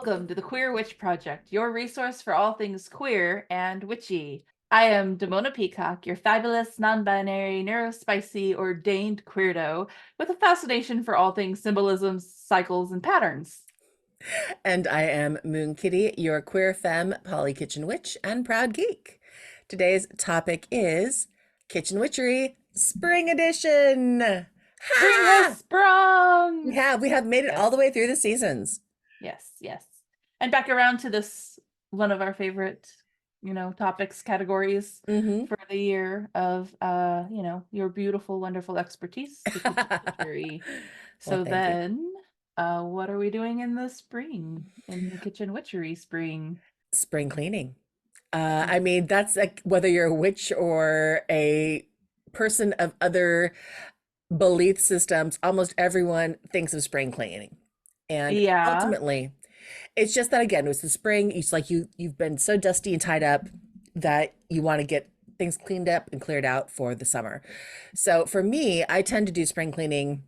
Welcome to the Queer Witch Project, your resource for all things queer and witchy. I am Damona Peacock, your fabulous, non-binary, neurospicy, ordained queerdo with a fascination for all things symbolisms, cycles, and patterns. And I am Moonkittee, your queer femme, poly kitchen witch, and proud geek. Today's topic is Kitchen Witchery Spring Edition. Spring has Ha! sprung! We have made it all the Yes, way through the seasons. yes, yes. And back around to this one of our favorite, topics categories Hmm. for the year of your beautiful, wonderful expertise, the kitchen witchery. Well, So thank you. then, what are we doing in the spring, in the kitchen witchery spring? Spring cleaning. Mm. I mean, that's like whether you're a witch or a person of other belief systems, almost everyone thinks of spring cleaning. And Yeah. ultimately, it's just that again, it's the spring. It's like you've been so dusty and tied up that you want to get things cleaned up and cleared out for the summer. So for me, I tend to do spring cleaning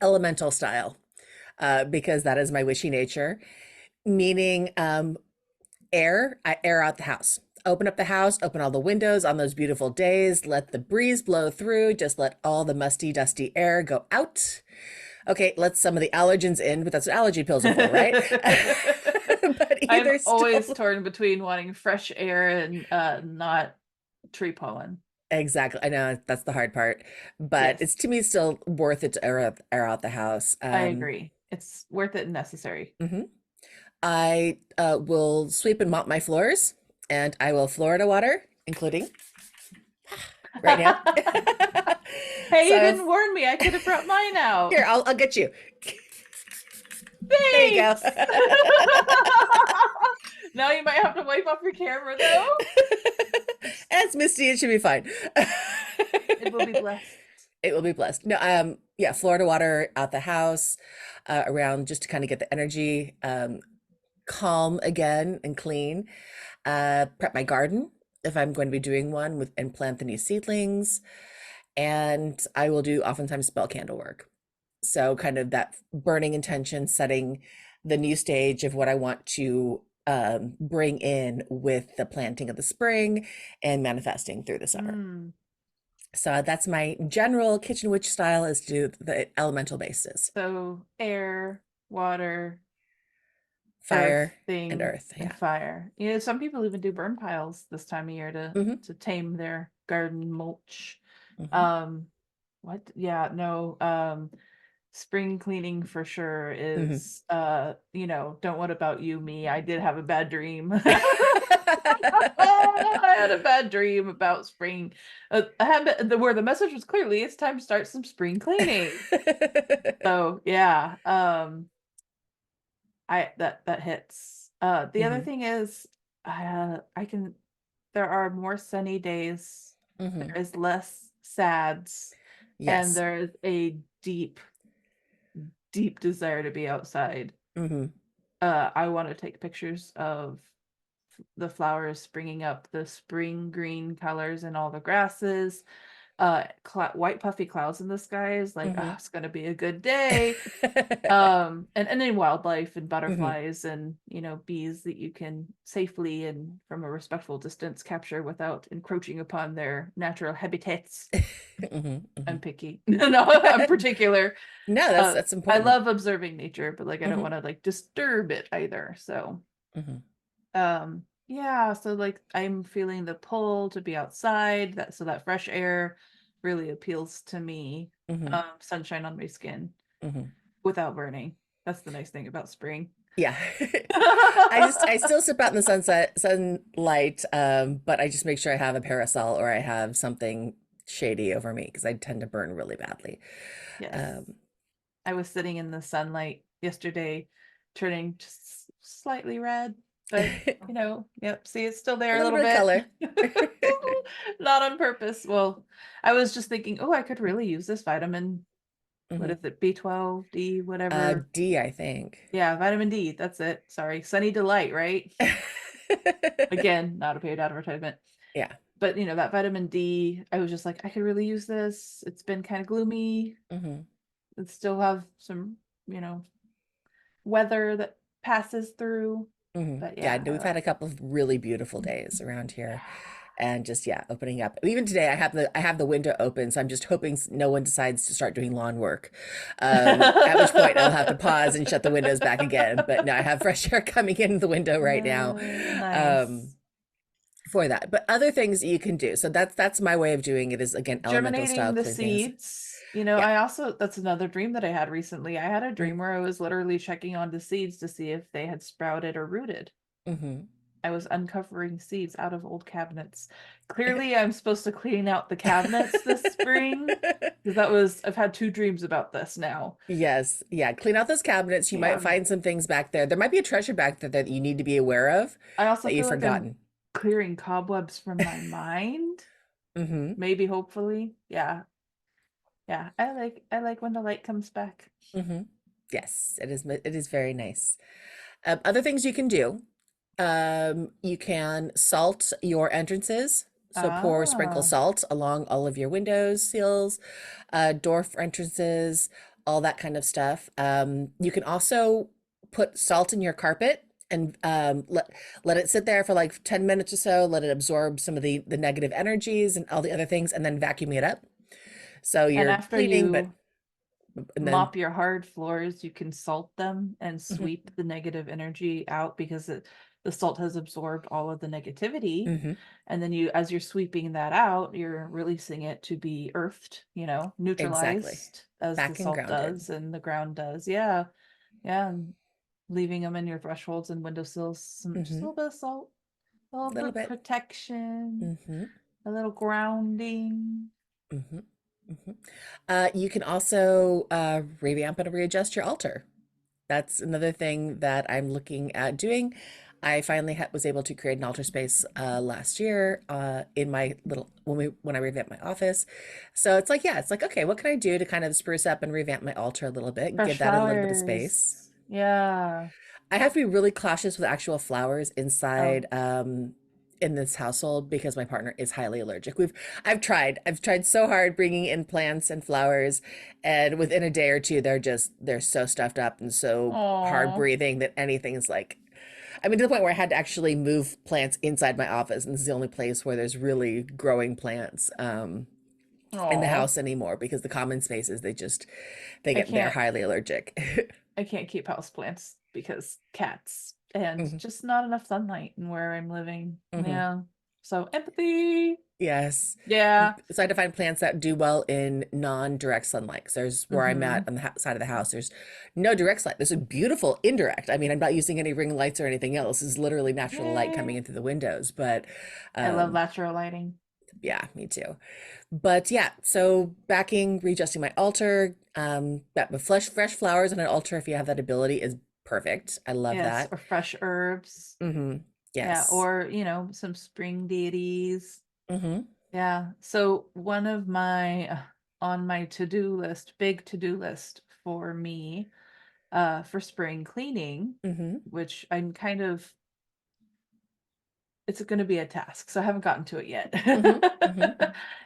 elemental style because that is my wishy nature, meaning I air out the house. Open up the house, open all the windows on those beautiful days, let the breeze blow through, just let all the musty, dusty air go out. Okay, let some of the allergens in, but that's what allergy pills are for, right? But I'm either always still, torn between wanting fresh air and not tree pollen. exactly. I know that's the hard part, but Yes, it's to me still worth it to air out the house. I agree. It's worth it and necessary. Mhm. I will sweep and mop my floors, and I will Florida water, including right now. Hey, you So didn't warn me. I could have brought mine out. here, I'll get you. There you go. Thanks. Now you might have to wipe off your camera though. It's misty. It should be fine. It will be blessed. It will be blessed. No, yeah, Florida water out the house, around just to kind of get the energy calm again and clean. Prep my garden if I'm going to be doing one with and plant the new seedlings. And I will do oftentimes spell candle work. So kind of that burning intention, setting the new stage of what I want to bring in with the planting of the spring and manifesting through the summer. Mm. So that's my general kitchen witch style is to do the elemental bases, So air, water, earth fire and thing, earth. and Yeah. fire. You know, some people even do burn piles this time of year Hmm. to tame their garden mulch. Hmm. Um, what? Yeah, no. Spring cleaning for sure Hmm. is don't what about you, me? I did have a bad dream. I had a bad dream about spring. Where the message was clearly it's time to start some spring cleaning. So yeah, I that hits. The other Hmm. thing is, I can. There are more sunny days. Hmm. There is less sads, and Yes. there is a deep, deep desire to be outside. Hmm. I want to take pictures of the flowers springing up, the spring green colors in all the grasses, white puffy clouds in the sky is like, oh, Hmm. it's gonna be a good day. And then wildlife and Hmm. butterflies and bees that you can safely and from a respectful distance capture without encroaching upon their natural habitats. Hmm. I'm Hmm. picky. No, I'm particular. No, Uh, that's I important. love observing nature, but like I don't Hmm. want to like disturb it either. So Hmm. yeah, so like I'm feeling the pull to be outside, that fresh air really appeals to me. Hmm. Sunshine on my skin Hmm. without burning. That's the nice thing about spring. Yeah. I still step out in the sunlight, but I just make sure I have a parasol or I have something shady over me because I tend to burn really badly. Yes. Um, I was sitting in the sunlight yesterday, turning just slightly red, but a yep, see it's still there a little little bit of bit. color. Not on purpose. Well, I was just thinking, oh, I could really use this vitamin. What Hmm. is it? B12, D, whatever. D, I think. Yeah, vitamin D. That's it. Sorry. Sunny Delight, right? Again, not a paid advertisement. Yeah. But that vitamin D, I was just like, I could really use this. It's been kind of gloomy. Hmm. It still have some, you know, weather that passes through. Hmm. But Yeah, yeah, no, we've had a couple of really beautiful days around here, and just yeah, opening up. Even today, I have the window open, so I'm just hoping no one decides to start doing lawn work. At which point I'll have to pause and shut the windows back again. But no, I have fresh air coming in the window right now. Um, Nice. for that. But other things you can do. So that's my way of doing it is again elemental style Germinating the clean things. seeds. You know, Yeah. I also, that's another dream that I had recently. I had a dream Mm-hmm. where I was literally checking on the seeds to see if they had sprouted or rooted. Mm-hmm. I was uncovering seeds out of old cabinets. Clearly, I'm supposed to clean out the cabinets this spring because I've had two dreams about this now. Yes. Yeah. Clean out those cabinets. You might And find some things back there. There might be a treasure back there that you need to be aware of I also that you've feel like I'm forgotten. clearing cobwebs from my mind. Mm-hmm. Maybe, hopefully. Yeah. Yeah. I like when the light comes back. Mm-hmm. Yes, it is very nice. Other things you can do. You can salt your entrances. So pour sprinkle Ah. salt along all of your windows, sills, door entrances, all that kind of stuff. You can also put salt in your carpet and let it sit there for like 10 minutes or so, let it absorb some of the negative energies and all the other things, and then vacuum it up. So And you're after cleaning, but you and then mop your hard floors, you can salt them and mhm, sweep the negative energy out because the salt has absorbed all of the negativity. mhm, And then you, as you're sweeping that out, you're releasing it to be earthed, exactly, neutralized as the back and salt grounded. does and the ground does. Yeah. Yeah. And leaving them in your thresholds and windowsills, just a Hmm. little bit of salt, a little A bit little of bit. protection, Hmm. a little grounding. Hmm. Hmm. You can also revamp and readjust your altar. That's another thing that I'm looking at doing. I finally was able to create an altar space last year in my little when I revamped my office. So it's like, yeah, it's like, okay, what can I do to kind of spruce up and revamp my altar a little bit, give Fresh that a little bit of space. flowers. Yeah. I have to be really cautious with actual flowers Oh, inside in this household because my partner is highly allergic. I've tried so hard bringing in plants and flowers, and within a day or two they're so stuffed up and so hard oh, breathing that anything's like, I mean, to the point where I had to actually move plants inside my office, and this is the only place where there's really growing plants in the oh. house anymore because the common spaces I they're can't highly allergic. I can't keep houseplants because cats and Hmm. just not enough sunlight in where I'm living. Hmm. Yeah. So empathy. Yes. Yeah. So I had to find plants that do well in non-direct sunlight. 'Cause there's where I'm Mm-hmm. at on the side of the house. There's no direct light. There's a beautiful indirect. I mean, I'm not using any ring lights or anything else. This is literally natural light coming Yay. in through the windows. But I love um, natural lighting. yeah, me too. But yeah, so backing, readjusting my altar, that with fresh flowers on an altar, if you have that ability, is perfect. I love Yes, that. or fresh herbs. Hmm. Yeah, Yes. or some spring deities. Hmm. Yeah. So one of my on my to-do list, big to-do list for me, for spring cleaning, Hmm. which I'm kind of it's going to be a task, so I haven't gotten to it yet. Hmm. Hmm.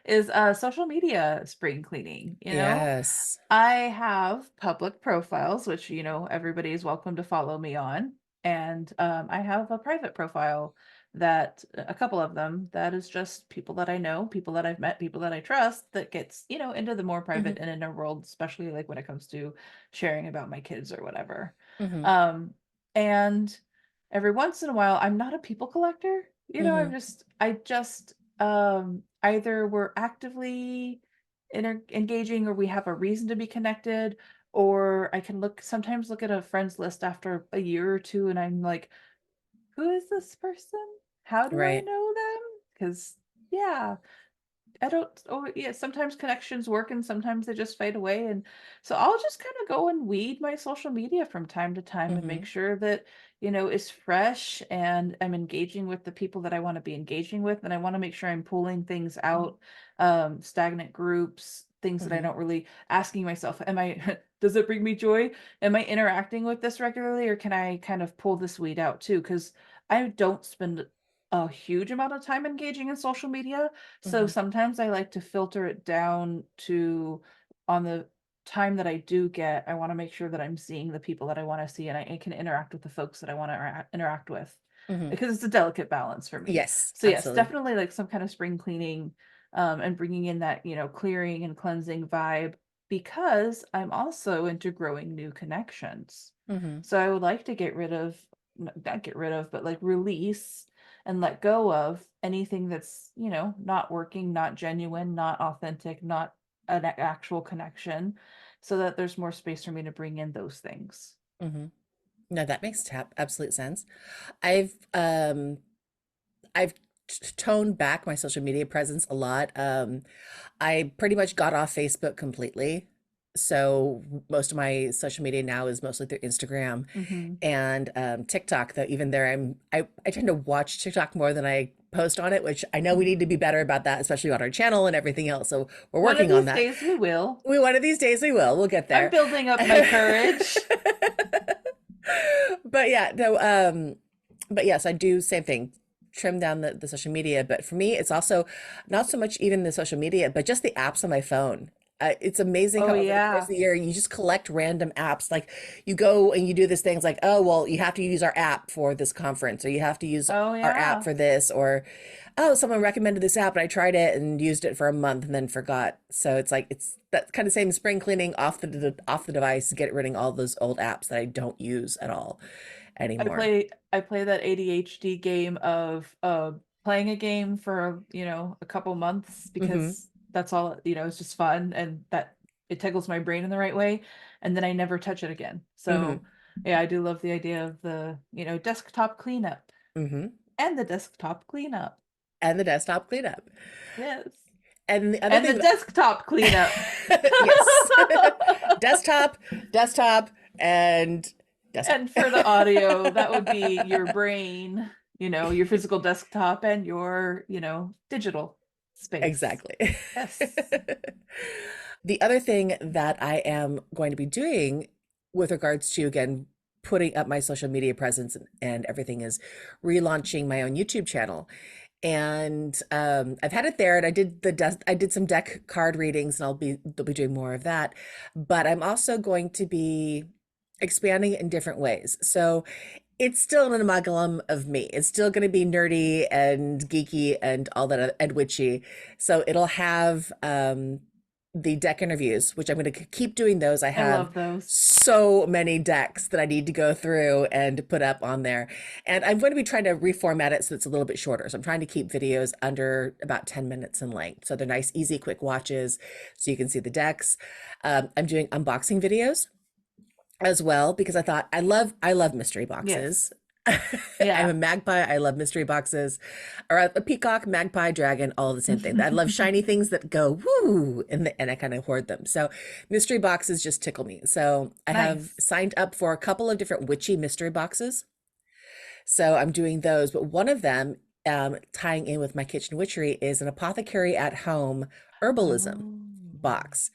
Is social media spring cleaning, Yes. I have public profiles, which, everybody is welcome to follow me on. And I have a private profile that a couple of them that is just people that I know, people that I've met, people that I trust that gets, into the more Hmm. private and inner world, especially like when it comes to sharing about my kids or whatever. Hmm. Um, and every once in a while, I'm not a people collector. Hmm. I just either we're actively engaging or we have a reason to be connected, or I can sometimes look at a friends list after a year or two and I'm like, who is this person? How do I Right. know them? Because yeah, I don't, oh yeah, sometimes connections work and sometimes they just fade away. And so I'll just kind of go and weed my social media from time to time and make Hmm. sure that, it's fresh and I'm engaging with the people that I want to be engaging with. And I want to make sure I'm pulling things out, stagnant groups, things that I Hmm. don't really asking myself, am I, does it bring me joy? Am I interacting with this regularly? Or can I kind of pull this weed out too? Because I don't spend a huge amount of time engaging in social media, so Hmm. sometimes I like to filter it down to on the time that I do get, I want to make sure that I'm seeing the people that I want to see, and I can interact with the folks that I want to interact with, Hmm. because it's a delicate balance for me. Yes, So yes, absolutely. definitely like some kind of spring cleaning, and bringing in that, clearing and cleansing vibe, because I'm also into growing new connections. Hmm. So I would like to get rid of, not get rid of, but like release and let go of anything that's, not working, not genuine, not authentic, not an actual connection, so that there's more space for me to bring in those things. Hmm. No, that makes absolute sense. I've um I've toned back my social media presence a lot. I pretty much got off Facebook completely. So most of my social media now is mostly through Instagram Hmm. and TikTok. Though even there, I tend to watch TikTok more than I post on it, which I know we need to be better about that, especially on our channel and everything else. So we're One of working on these that. days we will. We one of these days we will. We'll get I'm there. building up my courage. But yeah, no, but yes, I do same thing. Trim down the social media. But for me, it's also not so much even the social media, but just the apps on my phone. It's amazing Oh how over the course of yeah. the year you just collect random apps. Like you go and you do this things like, oh, well, you have to use our app for this conference, or you have to use Oh our app yeah. for this, or oh, someone recommended this app and I tried it and used it for a month and then forgot. So it's like it's that kind of same spring cleaning off the device, get rid of all those old apps that I don't use at all anymore. I play that ADHD game of playing a game for, a couple months, Hmm. because that's all, it's just fun, and that it tickles my brain in the right way, and then I never touch it again. So Hmm. yeah, I do love the idea of the, desktop cleanup Hmm. and the desktop cleanup. And the desktop cleanup. Yes. And the other And the thing that desktop cleanup. yes. Desktop, desktop, and desktop. And for the audio, that would be your brain, your physical desktop, and your, digital space. Exactly. Yes. The other thing that I am going to be doing with regards to, again, putting up my social media presence and everything is relaunching my own YouTube channel. And I've had it there, and I did some deck card readings, and they'll be doing more of that. But I'm also going to be expanding it in different ways. So it's still an amalgam of me. It's still going to be nerdy and geeky and all that and witchy. So it'll have the deck interviews, which I'm going to keep doing those. I I have love those. so many decks that I need to go through and put up on there. And I'm going to be trying to reformat it so it's a little bit shorter. So I'm trying to keep videos under about 10 minutes in length. So they're nice, easy, quick watches so you can see the decks. I'm doing unboxing videos as well because I thought I love mystery boxes. Yes. I'm a Yeah. magpie. I love mystery boxes, or a peacock, magpie, dragon, all the same thing. I love shiny things that go woo, and I kind of hoard them. So mystery boxes just tickle me. So I have Nice. signed up for a couple of different witchy mystery boxes. So I'm doing those, but one of them, tying in with my kitchen witchery, is an apothecary at home herbalism Oh, box.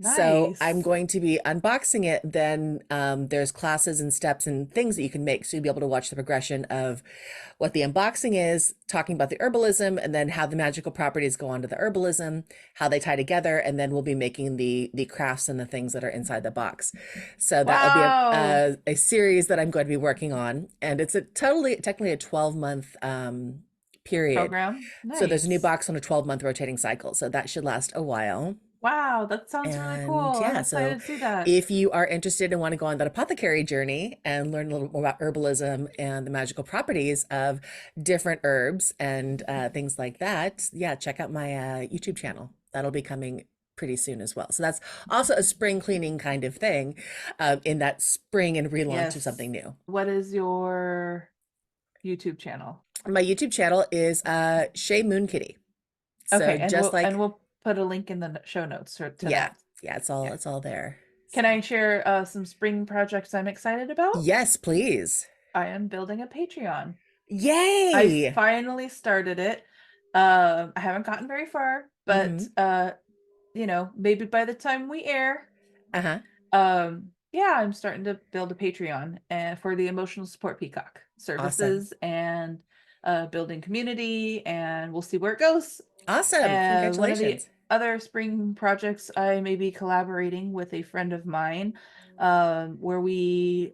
So I'm nice. going to be unboxing it. Then there's classes and steps and things that you can make. So you'll be able to watch the progression of what the unboxing is, talking about the herbalism, and then how the magical properties go onto the herbalism, how they tie together, and then we'll be making the crafts and the things that are inside the box. So that will be Wow. a series that I'm going to be working on, and it's a technically a 12-month period. Program. So there's a new Nice. box on a 12-month rotating cycle. So that should last a while. Wow, that sounds really cool. And I'm yeah, excited so to see that. if you are interested and want to go on that apothecary journey and learn a little more about herbalism and the magical properties of different herbs and things like that, yeah, check out my YouTube channel. That'll be coming pretty soon as well. So that's also a spring cleaning kind of thing, in that spring and relaunch of Yes. something new. What is your YouTube channel? My YouTube channel is Shay Moonkittee. So Okay, and just like, we'll put a link in the show notes to yeah, that. yeah, Yeah. it's all there. Can So I share some spring projects I'm excited about? yes, please. I am building a Patreon. I Yay. finally started it. I haven't gotten very far, but Hmm. maybe by the time we air, Uh-huh. yeah, I'm starting to build a Patreon and for the emotional support peacock Awesome. services, and building community, and we'll see where it goes. Awesome. And Congratulations. other spring projects, I may be collaborating with a friend of mine, where we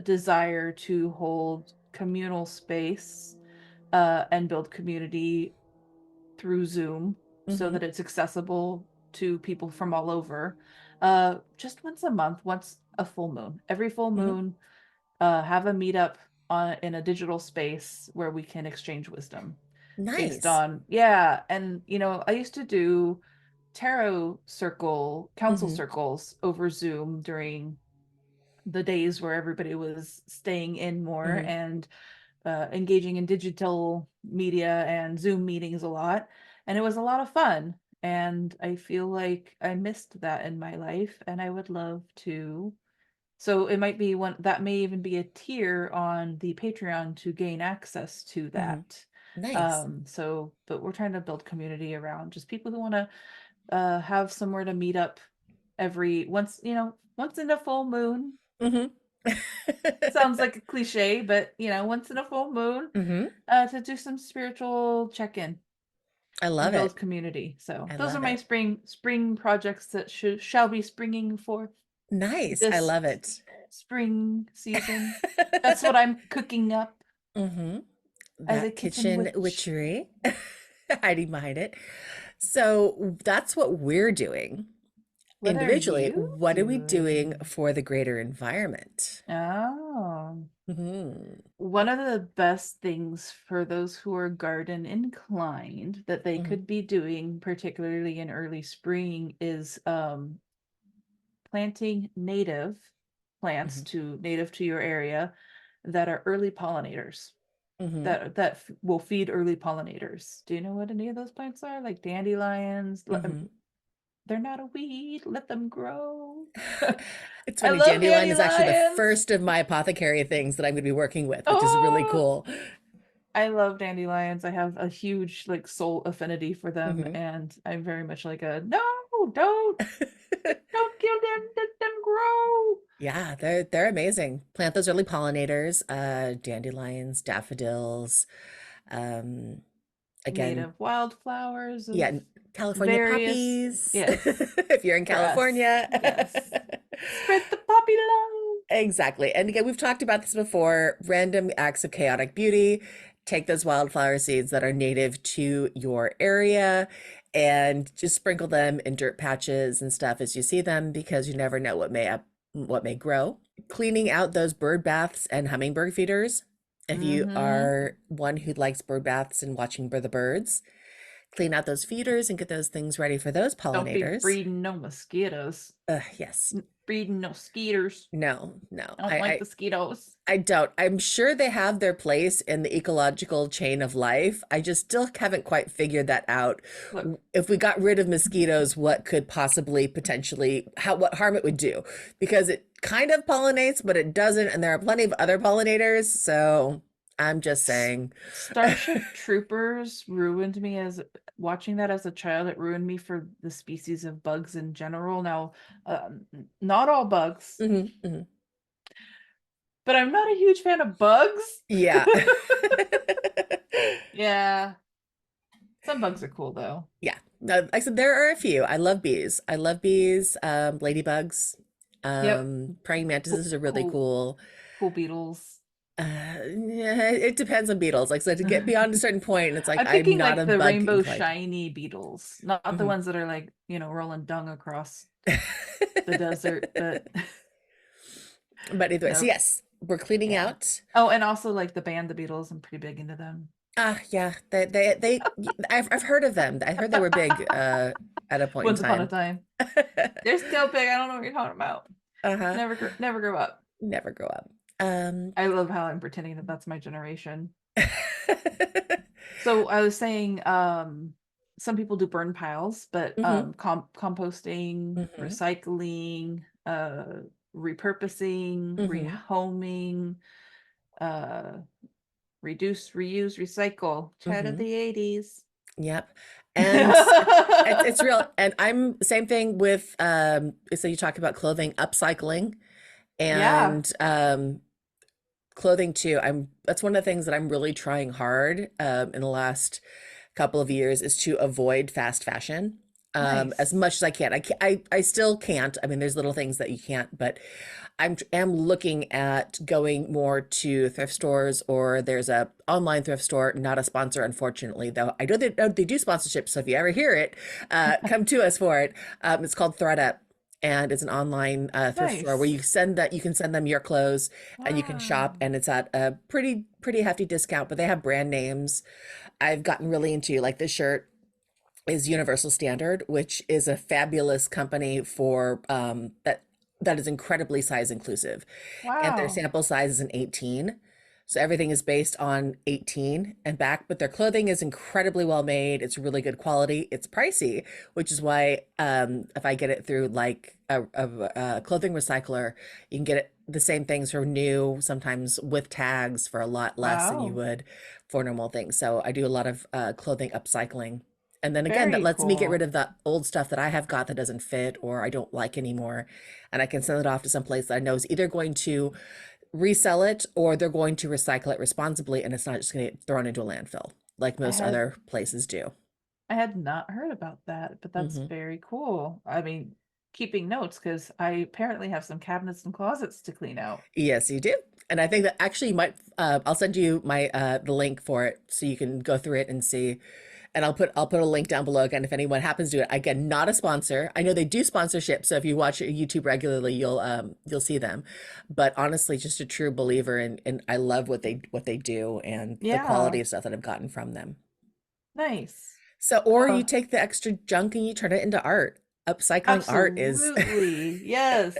desire to hold communal space and build community through Zoom so Mm-hmm. that it's accessible to people from all over. Just once a month, once a full moon, every full Mm-hmm. moon, have a meetup on in a digital space where we can exchange wisdom based Nice. on, yeah. And I used to do tarot circle council Mm-hmm. circles over Zoom during the days where everybody was staying in more Mm-hmm. and engaging in digital media and Zoom meetings a lot. And it was a lot of fun. And I feel like I missed that in my life, and I would love to. So it might be one that may even be a tier on the Patreon to gain access to Mm-hmm. that. Nice. But we're trying to build community around just people who want to have somewhere to meet up every once in a full moon. Mm-hmm. Sounds like a cliche, but once in a full moon, Mm-hmm. to do some spiritual check-in I and love it. build community. So I those are love my it. spring projects that shall be springing forth Nice. I this love it. spring season. That's what I'm cooking up Mm-hmm. as a That kitchen kitchen witch. witchery hiding behind it. So that's what we're doing What are individually. you What are we doing doing? for the greater environment? Oh, Mm-hmm. one of the best things for those who are garden inclined that they Mm-hmm. could be doing, particularly in early spring, is planting native plants Mm-hmm. to native to your area that are early pollinators Mm-hmm. that will feed early pollinators. Do you know what any of those plants are? Like dandelions. Mm-hmm. They're not a weed. Let them grow. It's I funny, love dandelion is actually the dandelions. first of my apothecary things that I'm going to be working with, which is really Oh, cool. I love dandelions. I have a huge like soul affinity for them, Hmm. and I'm very much like a no, don't kill them, let them grow. Yeah, they're amazing. Plant those early pollinators, dandelions, daffodils. Um, again, Native wildflowers yeah, of California various, poppies, yes, if you're in for us, California. yes. Spread the poppy love. Exactly. And again, we've talked about this before, random acts of chaotic beauty. Take those wildflower seeds that are native to your area and just sprinkle them in dirt patches and stuff as you see them because you never know what may grow. Cleaning out those bird baths and hummingbird feeders. If you Mm-hmm. are one who likes bird baths and watching the birds, clean out those feeders and get those things ready for those Don't be pollinators. breeding no mosquitoes. Yes. Breeding no skeeters. No, no. I don't like mosquitoes. I don't. I'm sure they have their place in the ecological chain of life. I just still haven't quite figured that out. Look, If we got rid of mosquitoes, what could possibly potentially what harm it would do? Because it kind of pollinates, but it doesn't, and there are plenty of other pollinators. So I'm just S- saying. Starship Troopers ruined me as watching that as a child. It ruined me for the species of bugs in general. Now, not all bugs, Mhm, mhm. but I'm not a huge fan of bugs. Yeah. Yeah, some bugs are cool though. Yeah. Like I said, there are a few. I love bees. I love bees, ladybugs. Yep, Praying cool, mantises are really cool, cool. cool beetles. Yeah, it depends on beetles. Like, so to get beyond a certain point, it's like I'm I'm thinking not like a the bug rainbow inclined. shiny beetles, not the Mhm. ones that are like, rolling dung across the desert, but But either way, so no, yes, we're cleaning yeah. out. Oh, and also like the band, the Beatles, I'm pretty big into them. Ah, yeah, I've heard of them. I heard they were big at a point in Once upon a time. time. They're still big. I don't know what you're talking about. Uh-huh. Never grow up. Never grow up. Um, I love how I'm pretending that that's my generation. So I was saying, some people do burn piles, but hmm composting, hmm recycling, repurposing, hmm rehoming, uh, reduce, reuse, recycle. Child of hmm the 80s. Yep. And it's real. And I'm same thing with so you talk about clothing upcycling Yeah. and clothing too. I'm That's one of the things that I'm really trying hard in the last couple of years is to avoid fast fashion. as Nice. much as I can. I still can't. I mean, there's little things that you can't, but am looking at going more to thrift stores, or there's a online thrift store, not a sponsor, unfortunately, though I know they do sponsorships. So if you ever hear it, come to us for it. It's called ThredUp. And it's an online thrift store where Nice. you can send them your clothes and you can shop, Wow. and it's at a pretty hefty discount, but they have brand names. I've gotten really into, like, this shirt is Universal Standard, which is a fabulous company for that is incredibly size inclusive, and their Wow. sample size is an 18. So everything is based on 18 and back, but their clothing is incredibly well made. It's really good quality. It's pricey, which is why if I get it through like a clothing recycler, you can get it the same things for new, sometimes with tags, for a lot less than you Wow. would for normal things. So I do a lot of clothing upcycling. And then again, that Very lets me get rid cool. of the old stuff that I have got that doesn't fit or I don't like anymore. And I can send it off to some place that I know is either going to resell it or they're going to recycle it responsibly, and it's not just going to get thrown into a landfill like I most had other places do. I had not heard about that, but that's Hmm. very cool. I mean, keeping notes because I apparently have some cabinets and closets to clean out. Yes, you do. And I think that actually you might, I'll send you my the link for it so you can go through it and see. And I'll put a link down below again if anyone happens to do it. Again, not a sponsor. I know they do sponsorship, so if you watch YouTube regularly, you'll see them. But honestly, just a true believer in I love what they do and the quality Yeah, of stuff that I've gotten from them. nice. So, or you Oh, take the extra junk and you turn it into art. Upcycling art is. absolutely. Yes.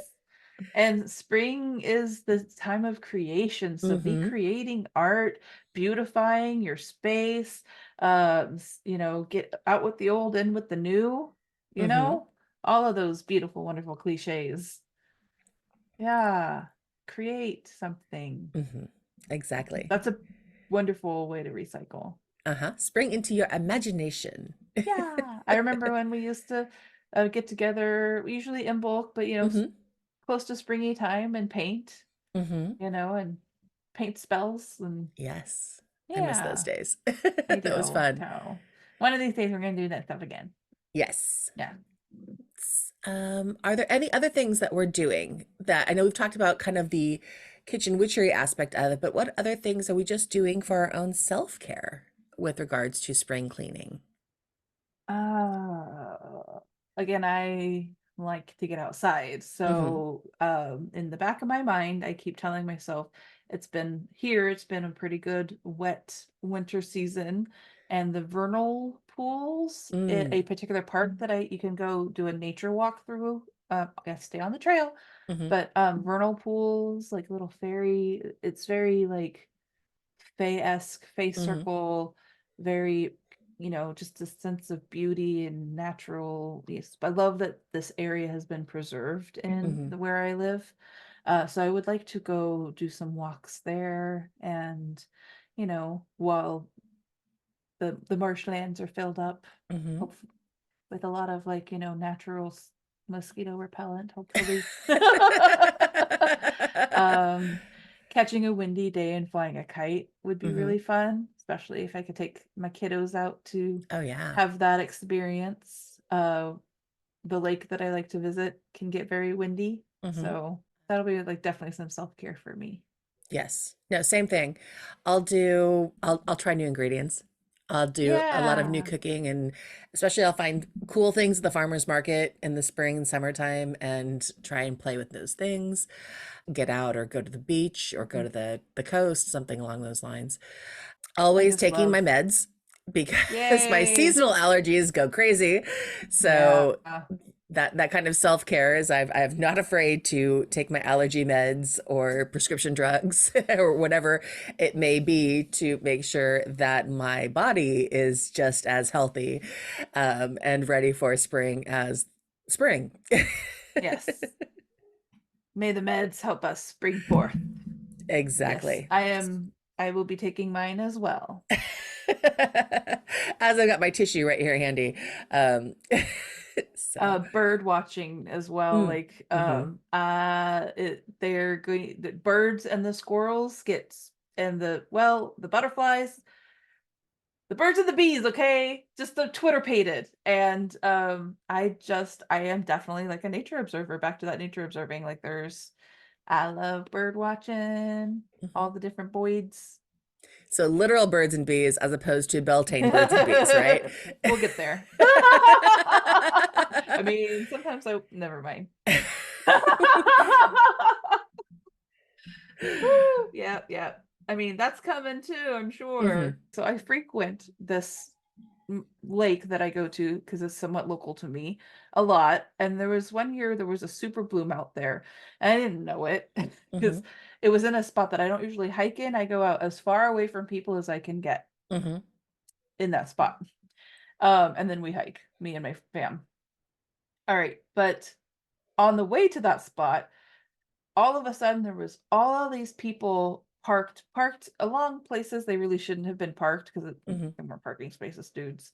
And spring is the time of creation. So be Mm-hmm. creating art, beautifying your space, get out with the old, in with the new, you Mm-hmm. know, all of those beautiful, wonderful cliches. Yeah. Create something. Mm-hmm. Exactly. That's a wonderful way to recycle. Uh-huh. Spring into your imagination. Yeah. I remember when we used to get together, usually in bulk, but Mm-hmm. close to springy time and paint, Mm-hmm. and paint spells and Yes. I miss those yeah, days. I That was do. fun. So one of these days we're gonna do that stuff again. Yes. Yeah. Are there any other things that we're doing that I know we've talked about kind of the kitchen witchery aspect of it, but what other things are we just doing for our own self-care with regards to spring cleaning? Uh, Again, I like to get outside. Mm-hmm. So, in the back of my mind, I keep telling myself it's been a pretty good wet winter season. And the vernal pools, a Mm. particular park that you can go do a nature walk through. I have to stay on the trail, Mm-hmm. but vernal pools, like little fairy, it's very like Fey-esque, Fey Mm-hmm. circle, very, just a sense of beauty and natural. Yes, I love that this area has been preserved in Mm-hmm. where I live. So I would like to go do some walks there, and while the marshlands are filled up, Mm-hmm. hopefully with a lot of like natural mosquito repellent, hopefully. um Catching a windy day and flying a kite would be Mm-hmm. really fun, especially if I could take my kiddos out to Oh yeah. have that experience. The lake that I like to visit can get very windy, Mm-hmm. so that'll be like definitely some self-care for me. Yes. No, same thing. I'll try new ingredients. I'll do a lot of new Yeah. cooking, and especially I'll find cool things at the farmer's market in the spring and summertime and try and play with those things. Get out or go to the beach or go to the coast, something along those lines. I Always just taking my love. meds because my Yay. seasonal allergies go crazy. Yeah. So that kind of self-care is I'm not afraid to take my allergy meds or prescription drugs or whatever it may be to make sure that my body is just as healthy and ready for spring as spring. Yes. May the meds help us spring forth. Yes, Exactly. I will be taking mine as well. As I've got my tissue right here handy. Um, so, Bird watching as well. mm, Like, hmm they're going. The birds and the squirrels get, and the butterflies. the birds and the bees, okay? Just the Twitter pated. And I am definitely like a nature observer. Back to that nature observing. Like I love bird watching, all Mhm. the different boids. So literal birds and bees as opposed to Beltane birds and bees, right? We'll get there. I mean, sometimes I never mind. Woo! Yeah, yeah. I mean, that's coming too, I'm Mhm. sure. So I frequent this lake that I go to because it's somewhat local to me a lot. And there was one year there was a super bloom out there. And I didn't know it because Mhm. it was in a spot that I don't usually hike in. I go out as far away from people as I can get Mhm. in that spot. And then we hike, me and my fam. All right, but on the way to that spot, all of a sudden there was all these people parked along places they really shouldn't have been parked because Mhm. there weren't parking spaces, dudes.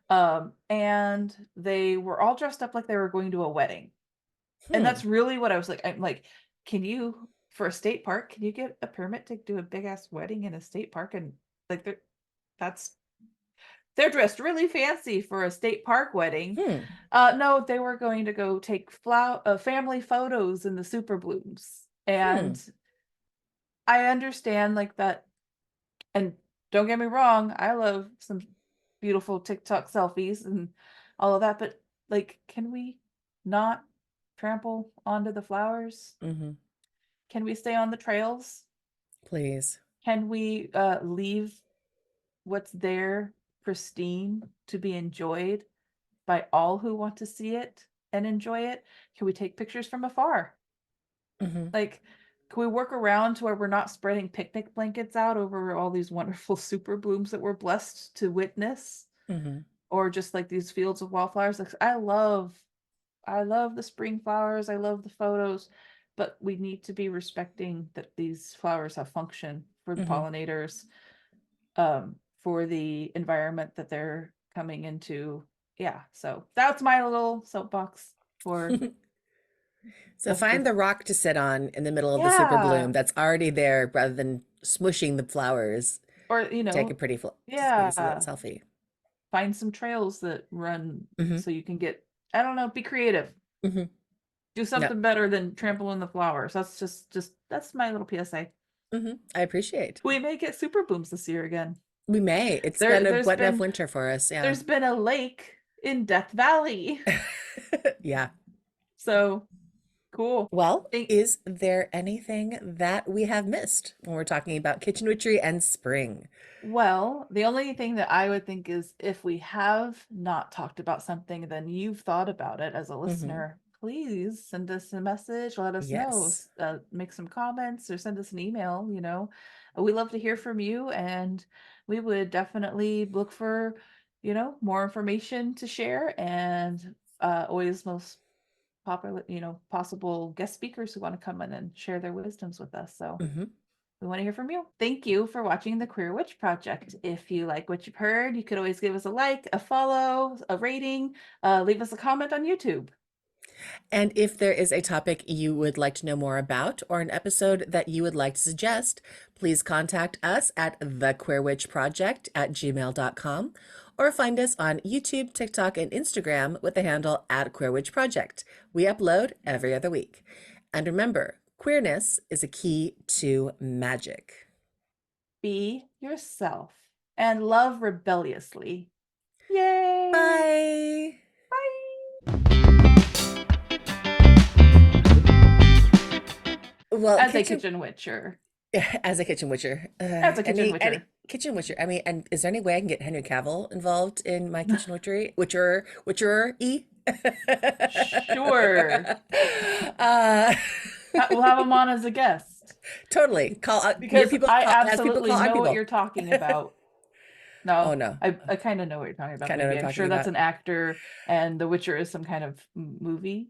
And they were all dressed up like they were going to a wedding. And Hmm. that's really what I was like. I'm like, can you, for a state park, can you get a permit to do a big ass wedding in a state park? And like that's they're dressed really fancy for a state park wedding. Hmm. No, they were going to go take family photos in the super blooms. Hmm. And I understand like that. And don't get me wrong, I love some beautiful TikTok selfies and all of that, but like, can we not trample onto the flowers? Mhm. Can we stay on the trails? Please. Can we leave what's there pristine to be enjoyed by all who want to see it and enjoy it? Can we take pictures from afar? Mhm. Like, can we work around to where we're not spreading picnic blankets out over all these wonderful super blooms that we're blessed to witness? Mhm. Or just like these fields of wildflowers. Like I love the spring flowers, I love the photos, but we need to be respecting that these flowers have function for the Mhm. pollinators, for the environment that they're coming into. Yeah, so that's my little soapbox for So find the the rock to sit on in the middle of the super bloom yeah. that's already there rather than smushing the flowers. Or Take a pretty yeah, selfie. find some trails that run Mhm. so you can get, I don't know, be creative. Mhm. Do Yep. something better than trampling the flowers. That's just that's my little PSA. Mhm. I appreciate. We may get super booms this year again. We may. It's There been a there's wet enough been winter for us. Yeah. there's been a lake in Death Valley. Yeah. So cool. Well, Think is there anything that we have missed when we're talking about kitchen witchery and spring? Well, the only thing that I would think is if we have not talked about something, then you've thought about it as a Hmm. listener. Please send us a message, let us know, Yes. make some comments or send us an email. We love to hear from you, and we would definitely look for, more information to share and always most popular, possible guest speakers who want to come in and share their wisdoms with us. So Hmm. we want to hear from you. Thank you for watching the Queer Witch Project. If you like what you've heard, you could always give us a like, a follow, a rating, leave us a comment on YouTube. And if there is a topic you would like to know more about or an episode that you would like to suggest, please contact us at thequeerwitchproject@gmail.com or find us on YouTube, TikTok, and Instagram with the handle @queerwitchproject. We upload every other week. And remember, queerness is a key to magic. Be yourself and love rebelliously. Yay! Bye. Bye! Well, As a kitchen kitchen witcher. as a kitchen witcher, As a kitchen any witcher. kitchen witcher. I mean, and is there any way I can get Henry Cavill involved in my kitchen witchery? Witcher e. Sure. uh, We'll have him on as a guest totally. Call your because people. I As people absolutely call our know what people. you're talking about. Oh No, no, I kind of know what you're talking about. kind of what Maybe I'm I'm talking sure that's about. an actor, and The Witcher is some kind of movie.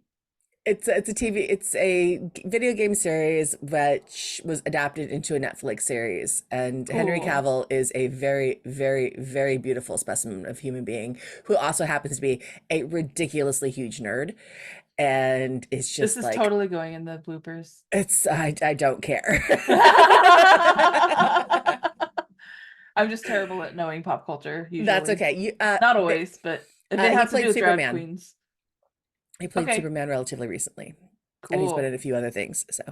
It's a TV. It's a video game series which was adapted into a Netflix series. And Henry Cool. Cavill is a very, very, very beautiful specimen of human being who also happens to be a ridiculously huge nerd. And it's This just is like totally going in the bloopers. I don't care. I I'm just terrible at knowing pop culture That's usually. okay. You Not always, but if it he has to do played with drag Superman. queens. He played Okay, Superman relatively recently, and he's been cool. in a few other things, so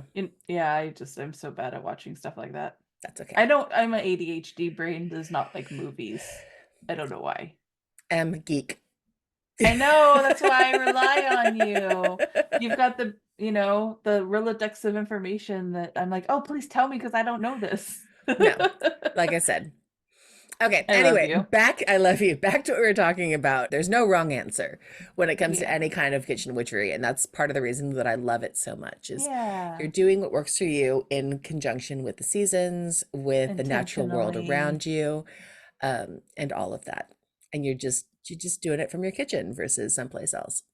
Yeah, I'm so bad at watching stuff like that. that's okay. I'm an ADHD brain does not like movies. I don't know why. Geek. I know, that's why I rely on you. You've got the Rolodex of information that I'm like, oh, please tell me because I don't know this. No, like I said. Okay, I love anyway, you. I love you. Back to what we were talking about. There's no wrong answer when it comes to Yeah. any kind of kitchen witchery. And that's part of the reason that I love it so much is you're Yeah. doing what works for you in conjunction with the seasons, with the natural world Intentionally. around you, and all of that. And you're just doing it from your kitchen versus someplace else.